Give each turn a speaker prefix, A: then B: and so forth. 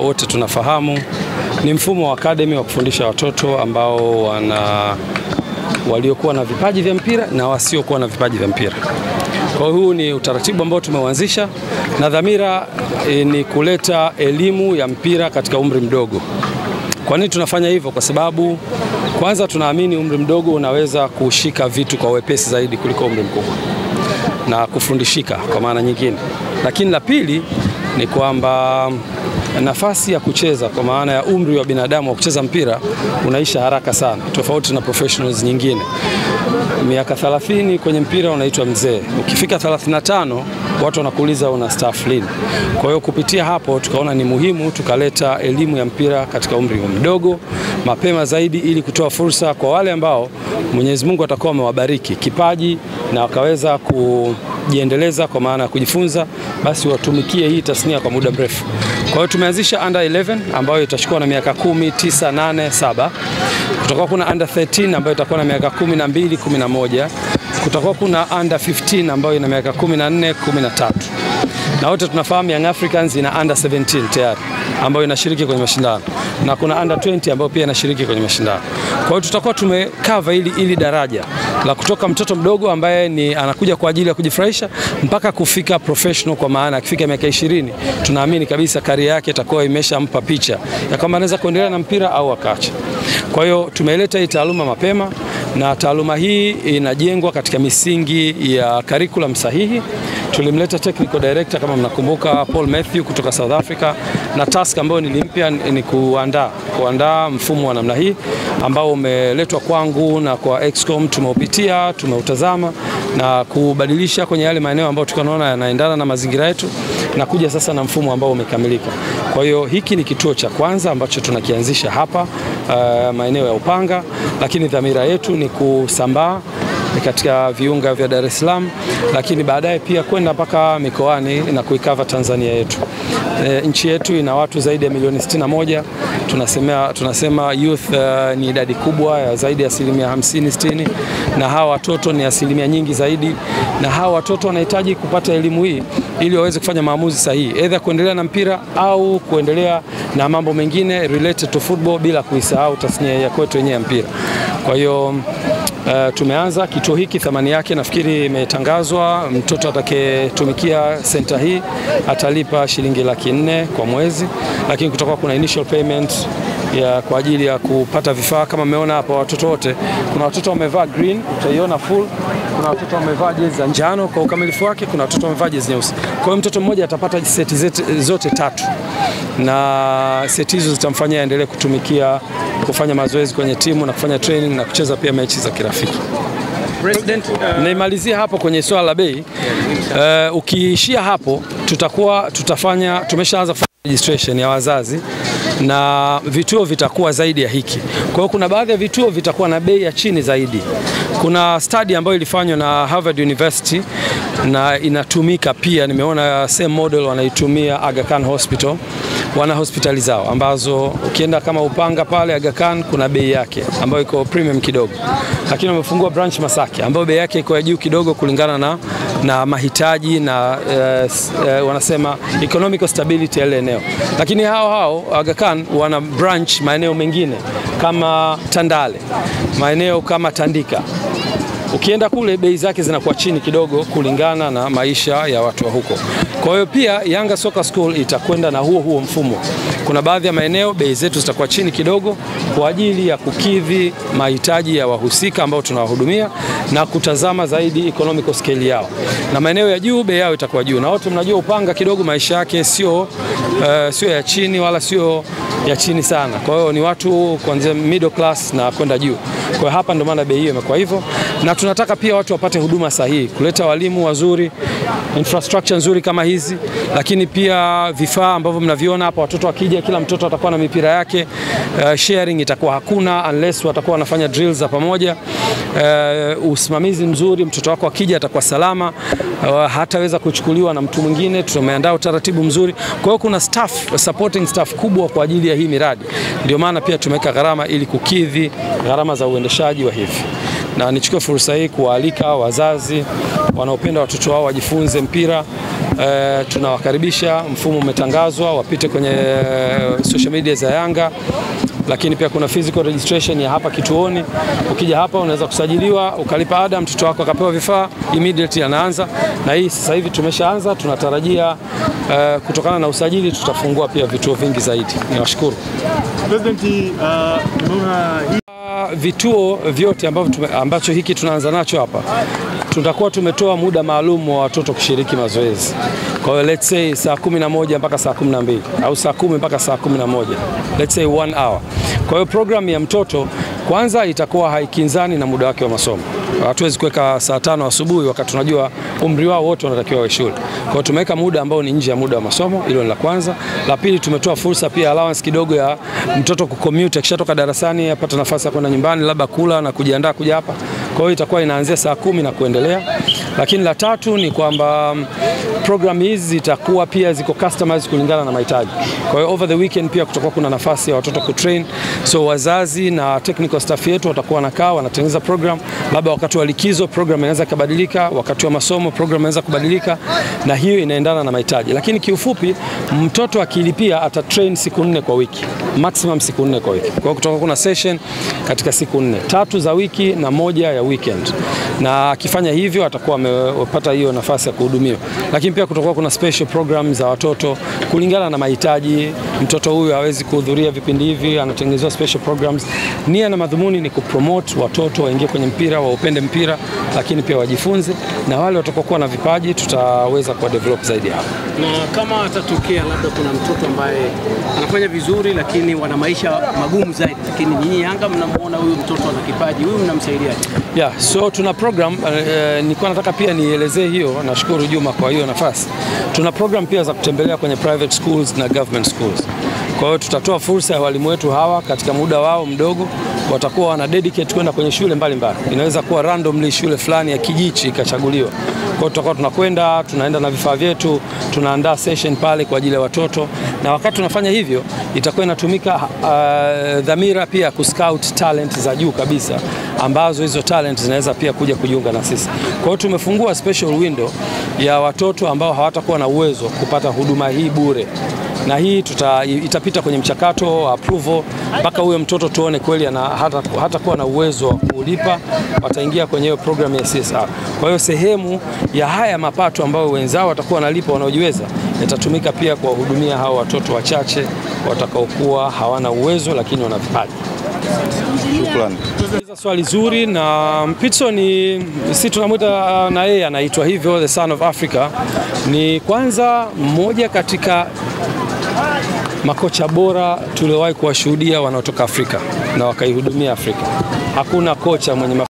A: Wote tunafahamu ni mfumo wa academy wa kufundisha watoto ambao waliokuwa na vipaji vya mpira na wasiokuwa na vipaji vya mpira. Kwa huu ni utaratibu ambao tumeuanzisha na dhamira ni kuleta elimu ya mpira katika umri mdogo. Kwa nini tunafanya hivyo? Kwa sababu kwanza tunaamini umri mdogo unaweza kushika vitu kwa wepesi zaidi kuliko umri mkubwa na kufundishika kwa maana nyingine. Lakini la pili ni kwamba nafasi ya kucheza kwa maana ya umri wa binadamu wa kucheza mpira unaisha haraka sana, tofauti na professionals nyingine. Miaka 30 kwenye mpira unaitwa mzee. Ukifika 35 watu wanakuuliza una staff lini. Kwa hiyo kupitia hapo tukaona ni muhimu tukaleta elimu ya mpira katika umri mdogo mapema zaidi, ili kutoa fursa kwa wale ambao Mwenyezi Mungu atakuwa amewabariki kipaji na wakaweza kujiendeleza kwa maana ya kujifunza, basi watumikie hii tasnia kwa muda mrefu. Kwa hiyo tumeanzisha under 11 ambayo itachukua na miaka 10, 9, 8, 7. Kutakuwa kuna under 13 ambayo itakuwa na miaka 12, 11. Kutakuwa kuna under 15 ambayo ina miaka 14, 13. Na wote tunafahamu Young Africans ina under 17 tayari ambayo inashiriki kwenye mashindano, na kuna under 20 ambayo pia inashiriki kwenye mashindano. Kwa hiyo tutakuwa tumekava ili daraja la kutoka mtoto mdogo ambaye anakuja kwa ajili ya kujifurahisha mpaka kufika professional, kwa maana akifika miaka 20 tunaamini kabisa career yake itakuwa imeshampa picha ya kama anaweza kuendelea na mpira au akaacha. Kwa hiyo tumeleta hii taaluma mapema, na taaluma hii inajengwa katika misingi ya curriculum sahihi. Tulimleta technical director kama mnakumbuka, Paul Matthew kutoka South Africa, na task ambayo nilimpia ni kuandaa mfumo wa namna hii ambao umeletwa kwangu na kwa Excom. Tumeupitia, tumeutazama na kubadilisha kwenye yale maeneo ambayo tukaona yanaendana na mazingira yetu, na kuja sasa na mfumo ambao umekamilika. Kwa hiyo hiki ni kituo cha kwanza ambacho tunakianzisha hapa maeneo ya Upanga, lakini dhamira yetu ni kusambaa katika viunga vya Dar es Salaam, lakini baadaye pia kwenda mpaka mikoani na kuikava Tanzania yetu. Nchi yetu ina watu zaidi ya milioni 61. Tunasema youth ni idadi kubwa ya zaidi ya 50-60, na hawa watoto ni asilimia nyingi zaidi, na hawa watoto wanahitaji kupata elimu hii ili waweze kufanya maamuzi sahihi, either kuendelea na mpira au kuendelea na mambo mengine related to football, bila kuisahau tasnia ya kwetu yenyewe ya mpira. Kwa hiyo tumeanza kituo hiki, thamani yake nafikiri imetangazwa. Mtoto atakayetumikia center hii atalipa shilingi 400,000 kwa mwezi, lakini kutakuwa kuna initial payment kwa ajili ya kupata vifaa. Kama mmeona hapa watoto wote, kuna watoto wamevaa green, utaiona full, kuna watoto wamevaa jezi za njano kwa ukamilifu wake, kuna watoto wamevaa jezi nyeusi. Kwa hiyo mtoto mmoja atapata seti zote 3, na seti hizo zitamfanyia aendelee kufanya mazoezi kwenye timu na kufanya training na kucheza pia mechi za kirafiki. President, naimalizia hapo kwenye swala la bei. Ukiishia hapo tumeshaanza registration ya wazazi, na vituo vitakuwa zaidi ya hiki. Kwa hiyo kuna baadhi ya vituo vitakuwa na bei ya chini zaidi. Kuna study ambayo ilifanywa na Harvard University na inatumika pia, nimeona same model wanaitumia Aga Khan Hospital. Wana hospitali zao ambazo ukienda kama Upanga pale Aga Khan kuna bei yake ambayo iko premium kidogo, lakini wamefungua branch Masaki ambayo bei yake iko ya juu kidogo kulingana na mahitaji na wanasema economic stability ya eneo. Lakini hao Aga Khan wana branch maeneo mengine kama Tandale, maeneo kama Tandika. Ukienda kule bei zake zinakuwa chini kidogo kulingana na maisha ya watu wa huko. Kwa hiyo pia Yanga Soccer School itakwenda na huo mfumo. Kuna baadhi ya maeneo bei zetu zitakuwa chini kidogo kwa ajili ya kukidhi mahitaji ya wahusika ambao tunawahudumia na kutazama zaidi economic scale yao. Na maeneo ya juu bei yao itakuwa juu. Na wote mnajua Upanga kidogo maisha yake sio ya chini wala sio ya chini sana. Kwa hiyo ni watu kuanzia middle class na kwenda juu. Kwa hiyo hapa ndio maana bei hiyo imekuwa hivyo, na tunataka pia watu wapate huduma sahihi, kuleta walimu wazuri, infrastructure nzuri kama hizi, lakini pia vifaa ambavyo mnaviona hapa. Watoto wakija, kila mtoto atakuwa na mipira yake. Sharing itakuwa hakuna unless watakuwa wanafanya drills za pamoja. Usimamizi mzuri, mtoto wako akija atakuwa salama, hataweza kuchukuliwa na mtu mwingine. Tumeandaa utaratibu mzuri. Kwa hiyo kuna supporting staff kubwa kwa ajili ya hii miradi. Ndio maana pia tumeweka gharama ili kukidhi gharama za uendeshaji wa hivi. Na nichukue fursa hii kualika wazazi wanaopenda watoto wao wajifunze mpira tunawakaribisha, mfumo umetangazwa, wapite kwenye social media za Yanga. Lakini pia kuna physical registration ya hapa kituoni. Ukija hapa unaweza kusajiliwa, ukalipa ada, mtoto wako akapewa vifaa, immediately anaanza. Na hii sasa hivi tumeshaanza, tunatarajia kutokana na usajili tutafungua pia vituo vingi zaidi. Niwashukuru.
B: President,
A: vituo vyote ambacho hiki tunaanza nacho hapa, tutakuwa tumetoa muda maalum wa watoto kushiriki mazoezi. Kwa hiyo let's say saa 11 mpaka saa 12 au saa 10 mpaka saa 11. Let's say 1 hour. Kwa hiyo program ya mtoto kwanza itakuwa haikinzani na muda wake wa masomo. Hatuwezi kuweka saa 5 asubuhi wakati tunajua umri wao wote wanatakiwa wa shule. Kwa hiyo tumeweka muda ambao ni nje ya muda wa masomo, hilo ni la kwanza. La pili, tumetoa fursa pia allowance kidogo ya mtoto kucommute akishatoka darasani apata nafasi ya kwenda nyumbani labda kula na kujiandaa kuja hapa. Kwa hiyo itakuwa inaanzia saa 10 na kuendelea. Lakini la tatu ni kwamba program hizi zitakuwa pia ziko customized kulingana na mahitaji. Kwa hiyo over the weekend pia kutakuwa kuna nafasi ya watoto kutrain. So wazazi na technical staff yetu watakuwa wanakaa wanatengeneza program. Labda wakati wa likizo program inaweza kubadilika, wakati wa masomo program inaweza kubadilika, na hiyo inaendana na mahitaji. Lakini kiufupi mtoto akilipia atatrain siku 4 kwa wiki. Maximum siku 4 kwa wiki. Kwa hiyo kutakuwa kuna session katika siku 4, 3 za wiki na 1 ya weekend. Na akifanya hivyo atakuwa amepata hiyo nafasi ya kuhudumiwa. Lakini pia kutakuwa kuna special programs za watoto kulingana na mahitaji. Mtoto huyu hawezi kuhudhuria vipindi hivi, anatengenezewa special programs. Nia na madhumuni ni kupromote watoto waingie kwenye mpira, waupende mpira, lakini pia wajifunze, na wale watakokuwa na vipaji tutaweza kuwa develop zaidi hapo.
C: Na kama atatokea labda kuna mtoto ambaye anafanya vizuri lakini wana maisha magumu zaidi, lakini nyinyi Yanga mnamuona huyu mtoto ana kipaji, huyu mnamsaidia?
A: Yeah, so tuna program, nilikuwa nataka pia nielezee hiyo, nashukuru Juma kwa hiyo nafasi. Tuna program pia za kutembelea kwenye private schools na government schools. Kwa hiyo tutatoa fursa ya walimu wetu hawa katika muda wao mdogo, watakuwa wana dedicate kwenda kwenye shule mbalimbali. Inaweza kuwa randomly shule fulani ya Kijichi ikachaguliwa. Kwa hiyo tutakuwa tunaenda na vifaa vyetu, tunaandaa session pale kwa ajili ya watoto, na wakati tunafanya hivyo itakuwa inatumika dhamira pia kuscout talent za juu kabisa, ambazo hizo talent zinaweza pia kuja kujiunga na sisi. Kwa hiyo tumefungua special window ya watoto ambao hawatakuwa na uwezo kupata huduma hii bure. Na hii itapita kwenye mchakato wa approval mpaka huyo mtoto tuone kweli hata kuwa na uwezo wa kulipa, wataingia kwenye hiyo program ya CSR. Kwa hiyo sehemu ya haya mapato ambayo wenzao watakuwa wanalipa wanaojiweza itatumika pia kuwahudumia hao watoto wachache watakaokuwa hawana uwezo lakini wana vipaji.
B: Shukrani.
A: Swali zuri, na Pitso ni sisi tunamuita na yeye anaitwa hivyo, the son of Africa. Ni kwanza mmoja katika makocha bora tuliowahi kuwashuhudia wanaotoka Afrika na wakaihudumia Afrika. Hakuna kocha mwenye